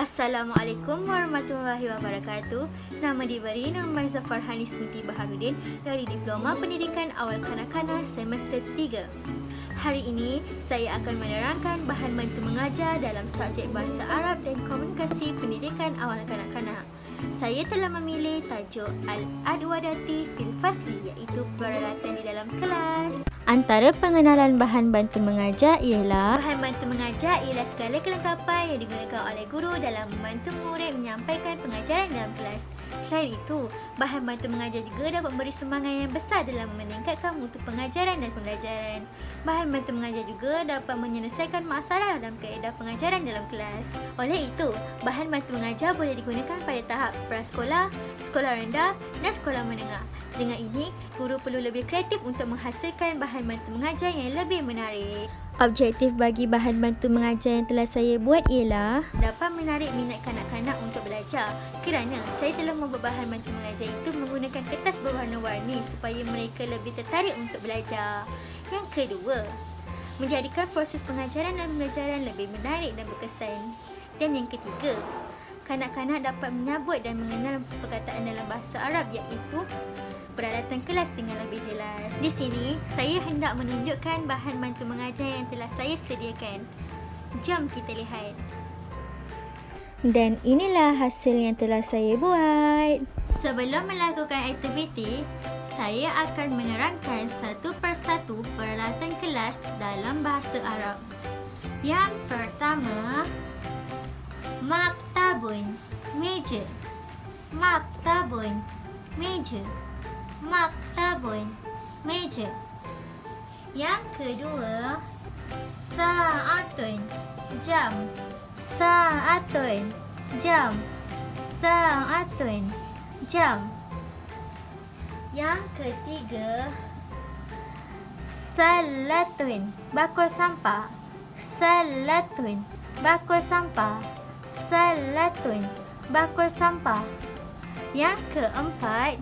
Assalamualaikum warahmatullahi wabarakatuh. Nama diberi Nur Maiza Farhani Smiti Baharudin dari Diploma Pendidikan Awal Kanak-kanak Semester 3. Hari ini saya akan menerangkan bahan bantu mengajar dalam subjek Bahasa Arab dan Komunikasi Pendidikan Awal Kanak-kanak. Saya telah memilih tajuk Al-Adwadati fil Fasli, iaitu peralatan di dalam kelas. Antara pengenalan bahan bantu mengajar ialah bahan bantu mengajar ialah segala kelengkapan yang digunakan oleh guru dalam membantu murid menyampaikan pengajaran dalam kelas. Selain itu, bahan bantu mengajar juga dapat memberi sumbangan yang besar dalam meningkatkan mutu pengajaran dan pembelajaran. Bahan bantu mengajar juga dapat menyelesaikan masalah dalam kaedah pengajaran dalam kelas. Oleh itu, bahan bantu mengajar boleh digunakan pada tahap prasekolah, sekolah rendah dan sekolah menengah. Dengan ini, guru perlu lebih kreatif untuk menghasilkan bahan bantu mengajar yang lebih menarik. Objektif bagi bahan bantu mengajar yang telah saya buat ialah dapat menarik minat kanak-kanak untuk belajar, kerana saya telah membuat bahan bantu mengajar itu menggunakan kertas berwarna-warni supaya mereka lebih tertarik untuk belajar. Yang kedua, menjadikan proses pengajaran dan pembelajaran lebih menarik dan berkesan. Dan yang ketiga, kanak-kanak dapat menyabut dan mengenal perkataan dalam bahasa Arab, iaitu peralatan kelas dengan lebih jelas. Di sini, saya hendak menunjukkan bahan bantu mengajar yang telah saya sediakan. Jom kita lihat. Dan inilah hasil yang telah saya buat. Sebelum melakukan aktiviti, saya akan menerangkan satu persatu peralatan kelas dalam bahasa Arab. Yang pertama, maktabun, meja. Maktabun, meja. Maktabun, meja. Yang kedua, saatun, jam. Saatun, jam. Saatun, jam. Yang ketiga, salatun, bakul sampah. Salatun, bakul sampah. Salatun, bakul sampah. Yang keempat,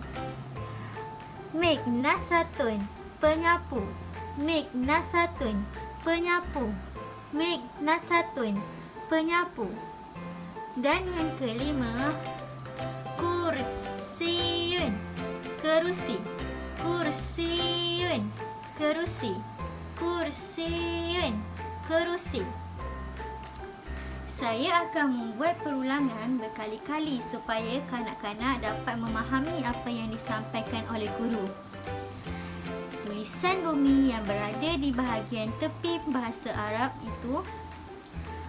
miknasatun, penyapu. Miknasatun, penyapu. Miknasatun, penyapu. Dan yang kelima, kursiyun, kerusi. Kursiyun, kerusi. Kursiyun, kerusi. Saya akan membuat perulangan berkali-kali supaya kanak-kanak dapat memahami apa yang disampaikan oleh guru. Tulisan bumi yang berada di bahagian tepi bahasa Arab itu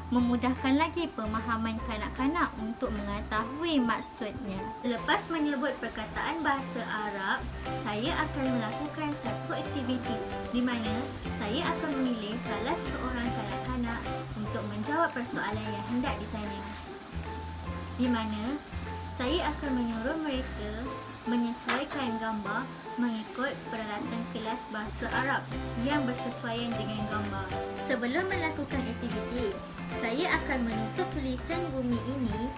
memudahkan lagi pemahaman kanak-kanak untuk mengetahui maksudnya. Lepas menyebut perkataan bahasa Arab, saya akan melakukan satu aktiviti di mana saya akan memilih salah seorang kanak-kanak untuk menjawab persoalan yang hendak ditanya. Di mana saya akan menyuruh mereka menyesuaikan gambar mengikut peralatan kelas bahasa Arab yang bersesuaian dengan gambar. Sebelum melakukan aktiviti, saya akan menutup tulisan bumi ini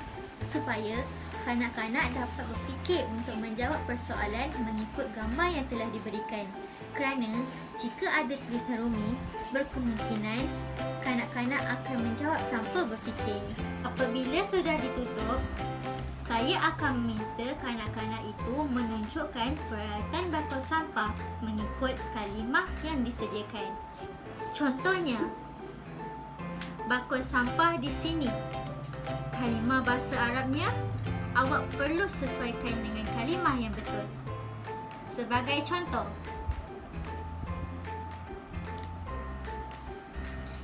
supaya kanak-kanak dapat berfikir untuk menjawab persoalan mengikut gambar yang telah diberikan. Kerana jika ada tulisan bumi, berkemungkinan kanak-kanak akan menjawab tanpa berfikir. Apabila sudah ditutup, saya akan meminta kanak-kanak itu menunjukkan peralatan bakul sampah mengikut kalimah yang disediakan. Contohnya, bakul sampah di sini. Kalimah bahasa Arabnya, awak perlu sesuaikan dengan kalimah yang betul. Sebagai contoh,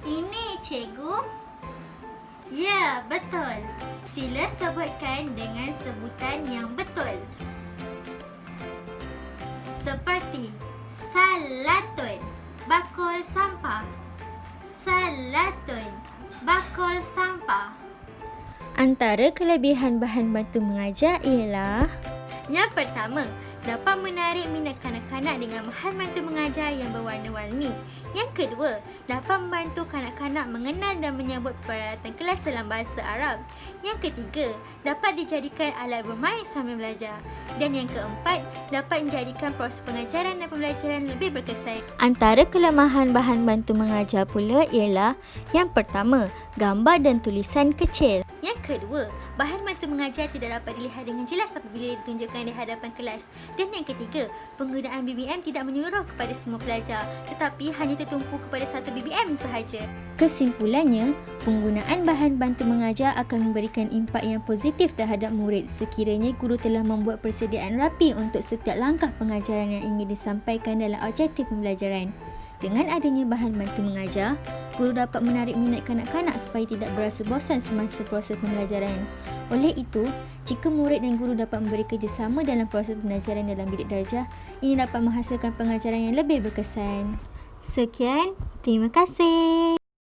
ini cikgu. Ya, betul. Sila sebutkan dengan sebutan yang betul. Seperti salatun, bakul sampah. Salatun, bakul sampah. Antara kelebihan bahan bantu mengajar ialah yang pertama, dapat menarik minat kanak-kanak dengan bahan bantu mengajar yang berwarna-warni. Yang kedua, dapat membantu kanak-kanak mengenal dan menyebut peralatan kelas dalam bahasa Arab. Yang ketiga, dapat dijadikan alat bermain sambil belajar. Dan yang keempat, dapat menjadikan proses pengajaran dan pembelajaran lebih berkesan. Antara kelemahan bahan bantu mengajar pula ialah yang pertama, gambar dan tulisan kecil. Yang kedua, bahan bantu mengajar tidak dapat dilihat dengan jelas apabila ditunjukkan di hadapan kelas. Dan yang ketiga, penggunaan BBM tidak menyeluruh kepada semua pelajar, tetapi hanya tertumpu kepada satu BBM sahaja. Kesimpulannya, penggunaan bahan bantu mengajar akan memberikan impak yang positif terhadap murid sekiranya guru telah membuat persediaan rapi untuk setiap langkah pengajaran yang ingin disampaikan dalam objektif pembelajaran. Dengan adanya bahan bantu mengajar, guru dapat menarik minat kanak-kanak supaya tidak berasa bosan semasa proses pembelajaran. Oleh itu, jika murid dan guru dapat memberi kerjasama dalam proses pembelajaran dalam bilik darjah, ini dapat menghasilkan pengajaran yang lebih berkesan. Sekian, terima kasih.